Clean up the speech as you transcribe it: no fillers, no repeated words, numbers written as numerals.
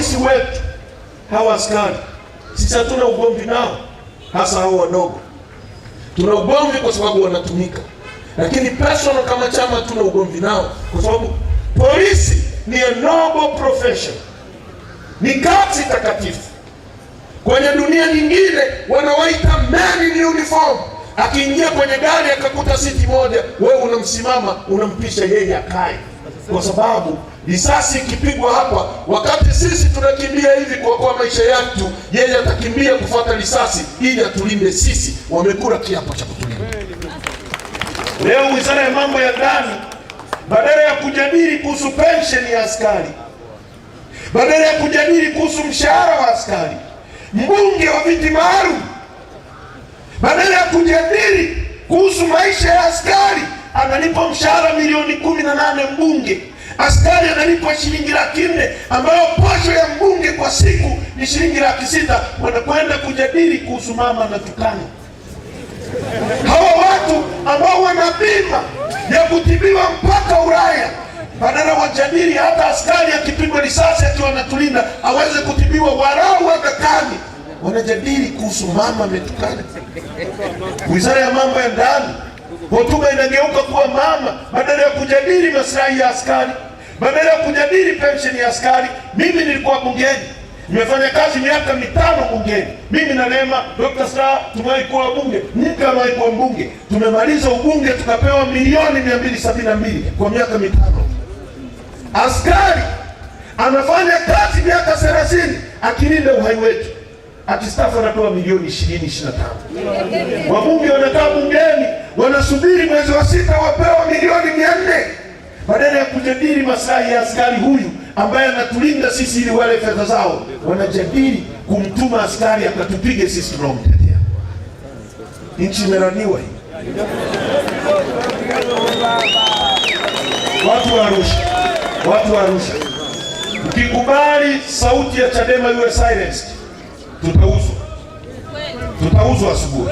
polisi wetu hawa askari sisi hatuna ugomvi nao, hasa hao wadogo. Tuna ugomvi kwa sababu wanatumika, lakini personal kama chama tuna ugomvi nao kwa sababu polisi ni a noble profession, ni kazi takatifu. Kwenye dunia nyingine wanawaita man in uniform. Akiingia kwenye gari akakuta siti moja, wewe unamsimama unampisha yeye akae, kwa sababu risasi ikipigwa hapa, wakati sisi tunakimbia hivi kuokoa maisha yetu, yeye atakimbia kufuata risasi ili atulinde sisi. Wamekula kiapo cha kutulinda. Leo Wizara ya Mambo ya Ndani badala ya kujadili kuhusu pensheni ya askari, badala ya kujadili kuhusu mshahara wa askari, mbunge wa viti maalum, badala ya kujadili kuhusu maisha ya askari, analipa mshahara milioni 18 mbunge. Askari analipwa shilingi 400,000 ambayo posho ya mbunge kwa siku ni shilingi 600,000. Wanakwenda kujadili kuhusu mama na tukano. Hawa watu ambao wana bima ya kutibiwa mpaka Ulaya, badala wajadili hata askari akipigwa risasi akiwa anatulinda aweze kutibiwa walau Agakani, wanajadili kuhusu mama ametukana. Wizara ya Mambo ya Ndani, hotuba inageuka kuwa mama, badala ya kujadili maslahi ya askari, badala ya kujadili pensheni ya askari. Mimi nilikuwa bungeni, nimefanya kazi miaka 5 bungeni. Mimi na Neema, Dr. Slaa tumewahi kuwa bunge, Nika amewahi kuwa mbunge. Tumemaliza ubunge tukapewa milioni 272 kwa miaka 5. Askari anafanya kazi miaka 30 akilinda uhai wetu, akistafu anapewa milioni 20-25. Wabunge wanakaa bungeni wanasubiri mwezi wa 6 wapewa milioni 400, badala ya kujadili maslahi ya askari huyu ambaye anatulinda sisi ili wale fedha zao, wanajadili kumtuma askari akatupige sisi tunaomtetea. Nchi imeraniwa hii. Watu wa Arusha, ukikubali sauti ya Chadema iwe silenced, tutauzwa asubuhi.